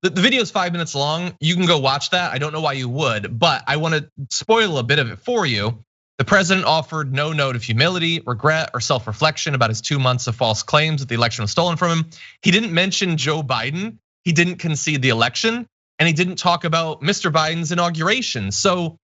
The video is 5 minutes long. You can go watch that. I don't know why you would, but I want to spoil a bit of it for you. The president offered no note of humility, regret, or self-reflection about his 2 months of false claims that the election was stolen from him. He didn't mention Joe Biden. He didn't concede the election, and he didn't talk about Mr. Biden's inauguration. So,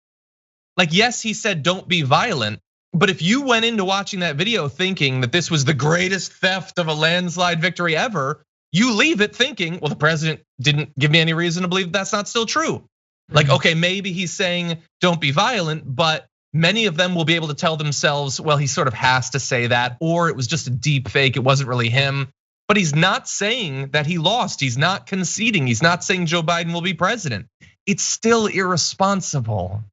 like, yes, he said don't be violent, but if you went into watching that video thinking that this was the greatest theft of a landslide victory ever, you leave it thinking, well, the president didn't give me any reason to believe that's not still true. Like, okay, maybe he's saying don't be violent, but many of them will be able to tell themselves, well, he sort of has to say that, or it was just a deep fake, it wasn't really him. But he's not saying that he lost. He's not conceding. He's not saying Joe Biden will be president. It's still irresponsible.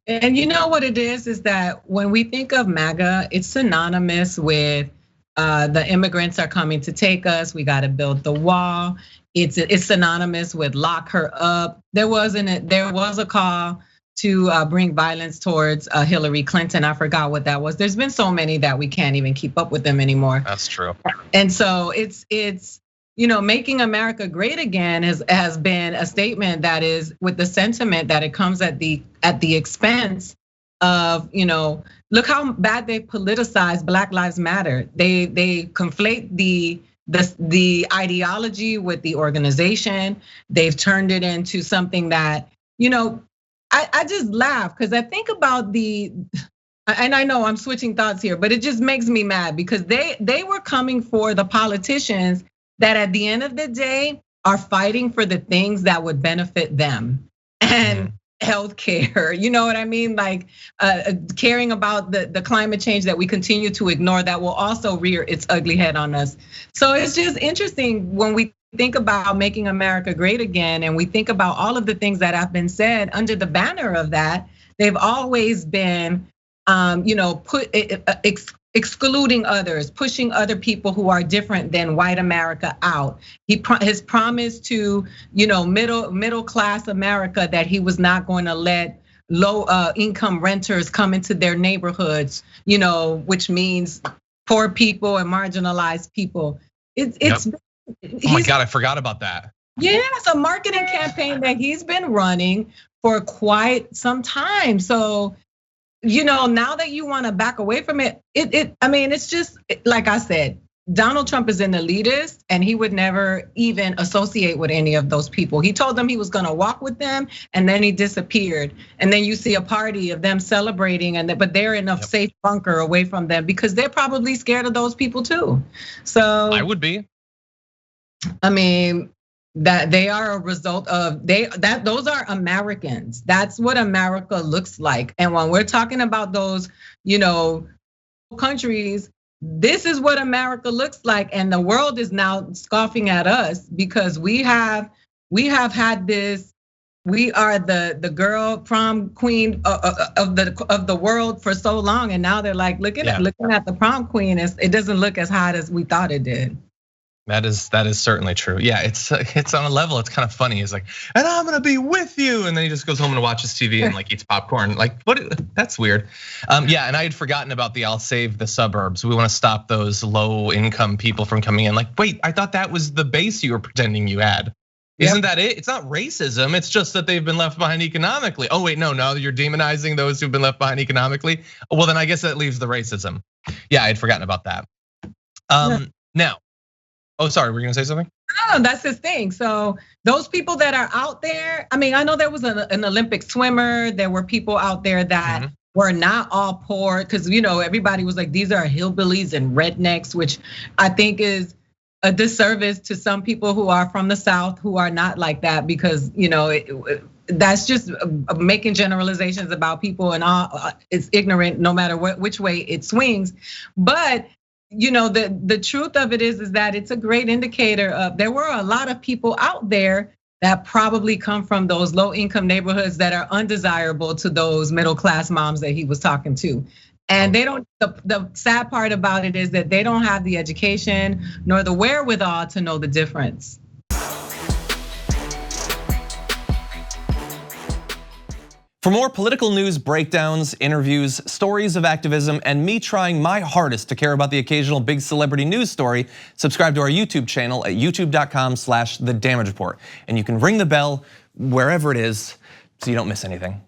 And you know what it is that when we think of MAGA, it's synonymous with the immigrants are coming to take us. We got to build the wall. It's synonymous with lock her up. There was a call to bring violence towards Hillary Clinton. I forgot what that was. There's been so many that we can't even keep up with them anymore. That's true. And so it's making America great again has been a statement that is with the sentiment that it comes at the expense of, look how bad they politicize Black Lives Matter. They conflate the ideology with the organization. They've turned it into something that, I just laugh because I think about and I know I'm switching thoughts here, but it just makes me mad because they were coming for the politicians that at the end of the day are fighting for the things that would benefit them and healthcare. You know what I mean? Like caring about the climate change that we continue to ignore that will also rear its ugly head on us. So it's just interesting when we think about making America great again, and we think about all of the things that have been said under the banner of that. They've always been, excluding others, pushing other people who are different than white America out. His promise to, middle class America that he was not going to let low income renters come into their neighborhoods, which means poor people and marginalized people. Oh my God, I forgot about that. Yeah, it's a marketing campaign that he's been running for quite some time. So, now that you want to back away from it, it's just like I said, Donald Trump is an elitist and he would never even associate with any of those people. He told them he was going to walk with them and then he disappeared. And then you see a party of them celebrating, but they're in a safe bunker away from them because they're probably scared of those people too. So I would be. That they are a result of those are Americans. That's what America looks like. And when we're talking about those, countries, this is what America looks like. And the world is now scoffing at us because we have had this. We are the girl prom queen of the world for so long, and now they're like looking at the prom queen. It doesn't look as hot as we thought it did. That is certainly true. Yeah, it's on a level. It's kind of funny. It's like, and I'm gonna be with you, and then he just goes home and watches TV and like eats popcorn. Like, what? That's weird. Yeah, and I had forgotten about the "I'll save the suburbs." We want to stop those low-income people from coming in. Like, wait, I thought that was the base you were pretending you had. Isn't that it? It's not racism. It's just that they've been left behind economically. Oh wait, no, you're demonizing those who've been left behind economically. Well, then I guess that leaves the racism. Yeah, I had forgotten about that. Now. Oh, sorry, were you gonna say something? No, that's his thing. So those people that are out there, I know there was an Olympic swimmer. There were people out there that were not all poor because everybody was like, these are hillbillies and rednecks, which I think is a disservice to some people who are from the South who are not like that because that's just making generalizations about people and all. It's ignorant no matter which way it swings, but. The truth of it is that it's a great indicator of there were a lot of people out there that probably come from those low income neighborhoods that are undesirable to those middle class moms that he was talking to. And they don't, the sad part about it is that they don't have the education nor the wherewithal to know the difference. For more political news breakdowns, interviews, stories of activism, and me trying my hardest to care about the occasional big celebrity news story, subscribe to our YouTube channel at youtube.com/The Damage Report. And you can ring the bell wherever it is so you don't miss anything.